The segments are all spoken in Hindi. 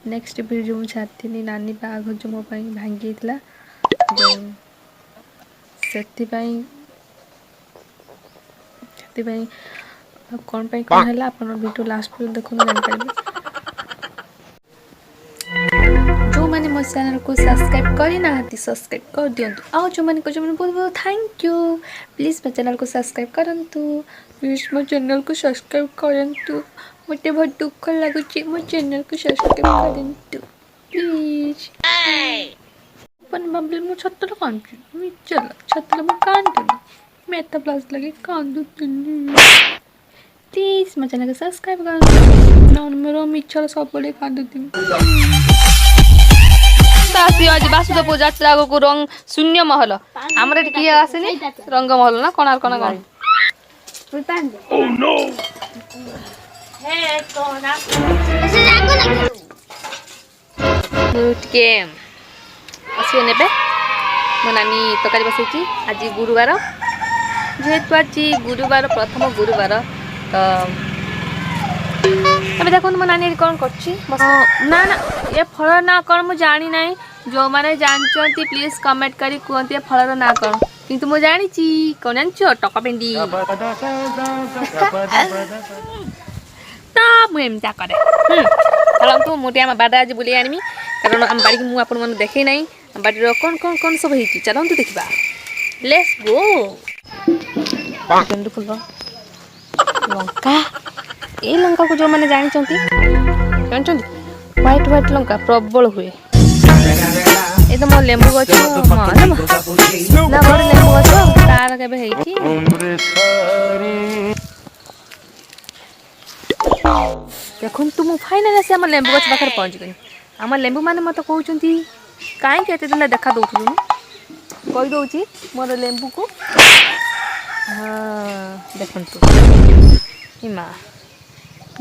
नेक्स्ट वीडियो मुझे छाड़ी नानी बाघ जो मो भांगी कौन पे कौन है आप वीडियो लास्ट देखो जानपारे जो मैंने मो चैनल को सब्सक्राइब करना सब्सक्राइब कर दिंतु आउ जो मैंने बहुत बहुत थैंक यू प्लीज मो चैनल को सब्सक्राइब करंतु प्लीज मो चैनल को सब्सक्राइब करंतु मते बहुत दुख लगुच मो चैनल को सब्सक्राइब करंतु प्लीज अपन बबल मो छतल कांदु मी चल छतल मो कांदु मेता प्लस लगे कांदु प्लीज मो चैनल को सब्सक्राइब करंतु नॉन मेरो मिच्छर सब बड़े कांदु आज बासुदेव जात्रा को रंग शून्य महल आमर किए आसेनी रंग महल ना कोणार कोना कोन टिके आसी नेबे मो नानी तकारी बसैची आज गुरुवार जेहेतु आज गुरुवार प्रथम गुरुवार तो अबे देखो मो नानी कौन कर ना ना ये फल ना कौन मुझे जानी ना जो मैंने जानते प्लीज कमेंट करी कहते ये फलर ना कौन किंतु मुझे जानी कौन जान टका पेंडी तो मुझे करे चलतु मुझे आम बाड़ा आज बुले आनमी कारण आम बाड़ी की मुझे देखे ना आम बाड़ी कौन कौन कौन सब होती चलतु देखा लेट्स गो फुल लंका ये लंका को जो मैंने जानते व्हाइट व्हाइट लंका प्रबल हुए ये तो मो लेंबू गछ ना बड़ लेंबू गछ तार केबे हेची देखन तुम फाइनल से हम लेंबू गछ पाखर पहुंच गई हम लेंबू माने मत कहउचंती काई केते दिन देखा दउथुनु कहि दउची मोर लेंबू को हां देखन तू इमा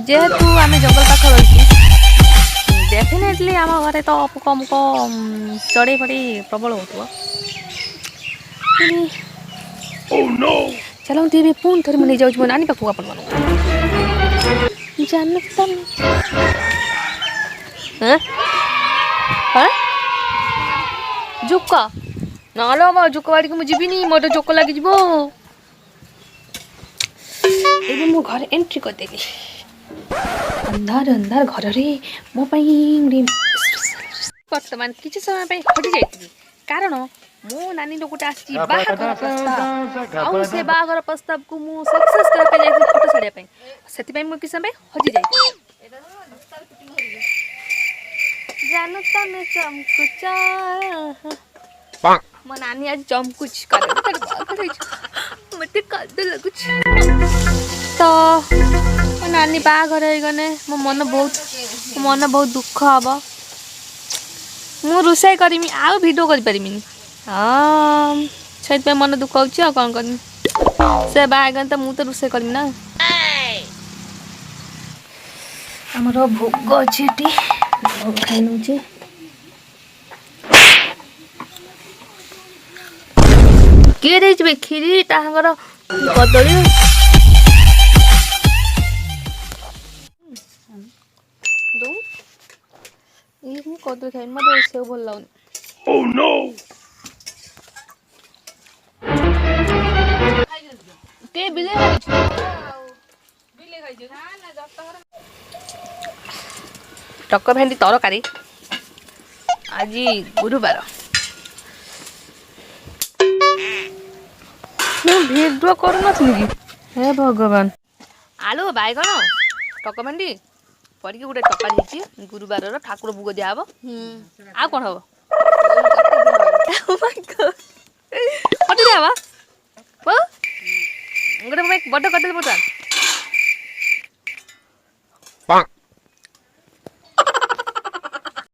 जेहेतु आम जंगल पाख रही डेफिनेटली आम घर तो पोक मुक चढ़ई फड़ी प्रबल हो चलो टीवी पुणी थोड़ी मुझे जाऊँ मो नानी पाखु अपन जान जुक ना जुक बाड़ी को मुझे जीविनी मोर जोक लगी मो घर एंट्री करदेली अंधार अंधार घर रे मो बर्तमान किसी समय हटि जाइए कारण मो नानी गोटे आसी बाहाघर प्रस्ताव आउ से बाहाघर प्रस्ताव को मु सक्सेस करके जाइए फोटो छाड़िया से मो किसी समय हटि जाइए जानू तमे चमकुचा मो नानी आज चमकुच कर मत काद लगुच तो नानी बाहाघर गने मो मन बहुत दुख हम मु रोषे करमी आउ वीडियो कर पारिमिनी से मन दुख होची आ कौन करमी से बाहागन तो मु तो रोषे करमी ना हमर भोग अछि टी भोग खाइ नउचे के रे जबे खीरी ताहगर कदली ये कदली खाइ मते सेव भल लागन ओह नो के बिले खाइ ना ना जत्तर टक भेंडी तरकारी आज गुरुवार वीडियो करना कि हे भगवान आलू बैगन टक भेंडी पड़ी गोटे तरकारी गुरुवार ठाकुर भोग दिया हम आ कौन हम कटी दिया गोटे बड़ कटल बता